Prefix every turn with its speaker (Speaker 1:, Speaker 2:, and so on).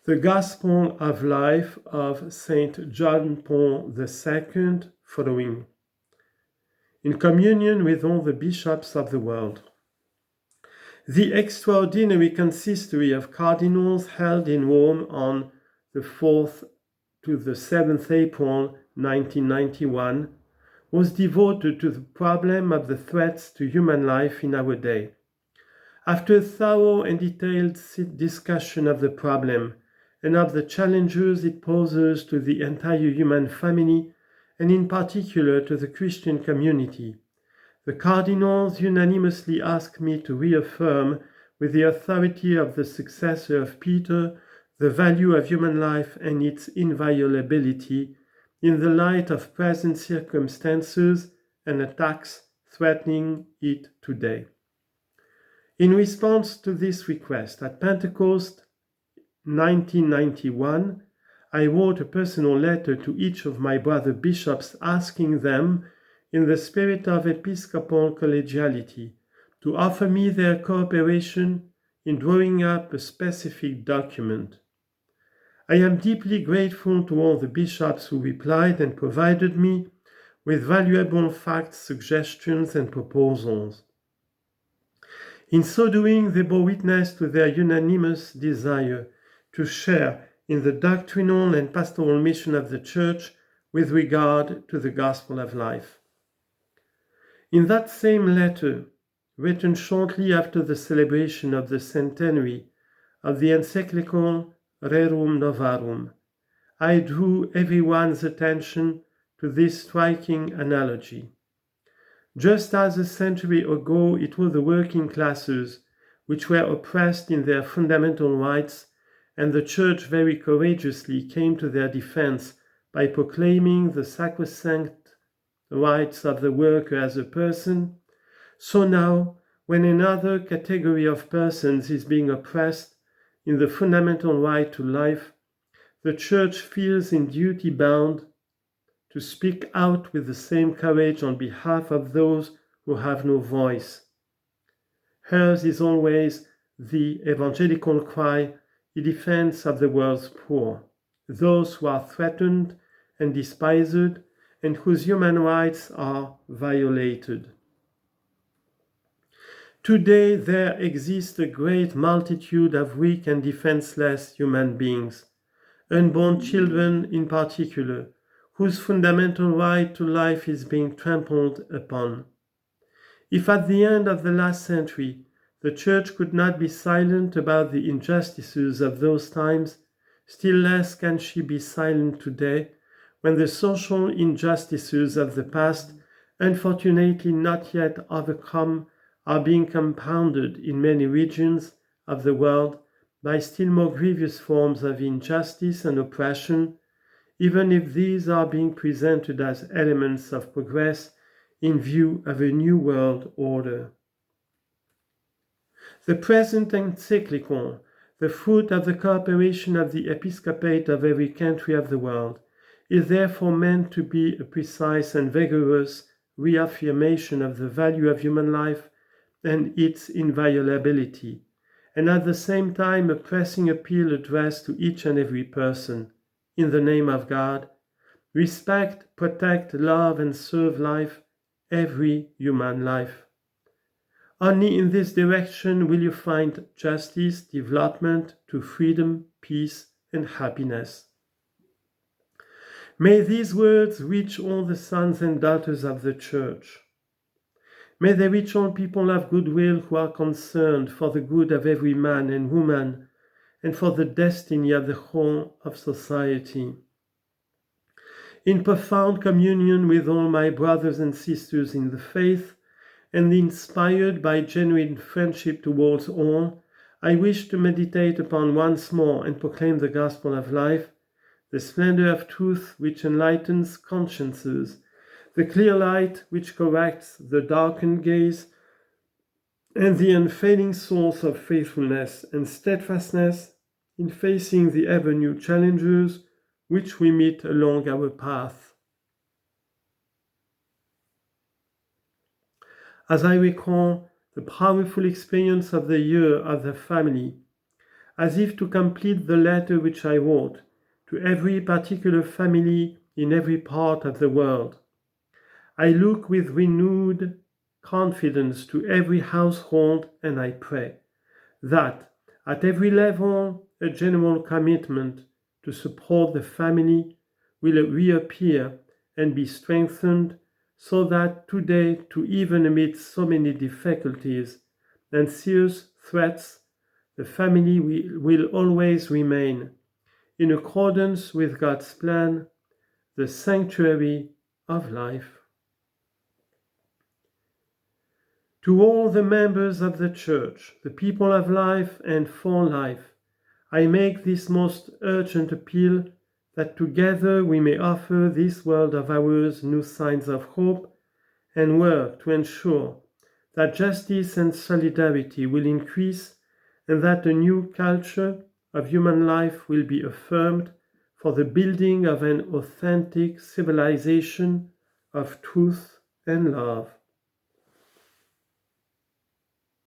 Speaker 1: The Gospel of Life of Saint John Paul II, following. In communion with all the bishops of the world. The extraordinary consistory of cardinals held in Rome on the 4th to the 7th April 1991 was devoted to the problem of the threats to human life in our day. After a thorough and detailed discussion of the problem and of the challenges it poses to the entire human family, and in particular to the Christian community, the cardinals unanimously asked me to reaffirm, with the authority of the successor of Peter, the value of human life and its inviolability in the light of present circumstances and attacks threatening it today. In response to this request, at Pentecost 1991, I wrote a personal letter to each of my brother bishops asking them, in the spirit of episcopal collegiality, to offer me their cooperation in drawing up a specific document. I am deeply grateful to all the bishops who replied and provided me with valuable facts, suggestions, and proposals. In so doing, they bore witness to their unanimous desire to share in the doctrinal and pastoral mission of the Church with regard to the gospel of life. In that same letter, written shortly after the celebration of the centenary of the Encyclical Rerum Novarum, I drew everyone's attention to this striking analogy. Just as a century ago it was the working classes which were oppressed in their fundamental rights, and the Church very courageously came to their defense by proclaiming the sacrosanct rights of the worker as a person, so now, when another category of persons is being oppressed in the fundamental right to life, the Church feels in duty bound to speak out with the same courage on behalf of those who have no voice. Hers is always the evangelical cry in defense of the world's poor, those who are threatened and despised and whose human rights are violated. Today there exists a great multitude of weak and defenseless human beings, unborn children in particular, whose fundamental right to life is being trampled upon. If at the end of the last century the Church could not be silent about the injustices of those times, still less can she be silent today, when the social injustices of the past, unfortunately not yet overcome, are being compounded in many regions of the world by still more grievous forms of injustice and oppression, even if these are being presented as elements of progress in view of a new world order. The present encyclical, the fruit of the cooperation of the episcopate of every country of the world, is therefore meant to be a precise and vigorous reaffirmation of the value of human life and its inviolability, and at the same time a pressing appeal addressed to each and every person, in the name of God: respect, protect, love, and serve life, every human life. Only in this direction will you find justice, development, to freedom, peace, and happiness. May these words reach all the sons and daughters of the Church. May they reach all people of goodwill who are concerned for the good of every man and woman and for the destiny of the whole of society. In profound communion with all my brothers and sisters in the faith, and inspired by genuine friendship towards all, I wish to meditate upon once more and proclaim the gospel of life, the splendor of truth which enlightens consciences, the clear light which corrects the darkened gaze, and the unfailing source of faithfulness and steadfastness in facing the ever new challenges which we meet along our path. As I recall the powerful experience of the year of the family, as if to complete the letter which I wrote to every particular family in every part of the world. I look with renewed confidence to every household, and I pray that at every level a general commitment to support the family will reappear and be strengthened, so that today, to even amidst so many difficulties and serious threats, the family will always remain, in accordance with God's plan, the sanctuary of life. To all the members of the Church, the people of life and for life, I make this most urgent appeal that together we may offer this world of ours new signs of hope and work to ensure that justice and solidarity will increase and that a new culture of human life will be affirmed for the building of an authentic civilization of truth and love.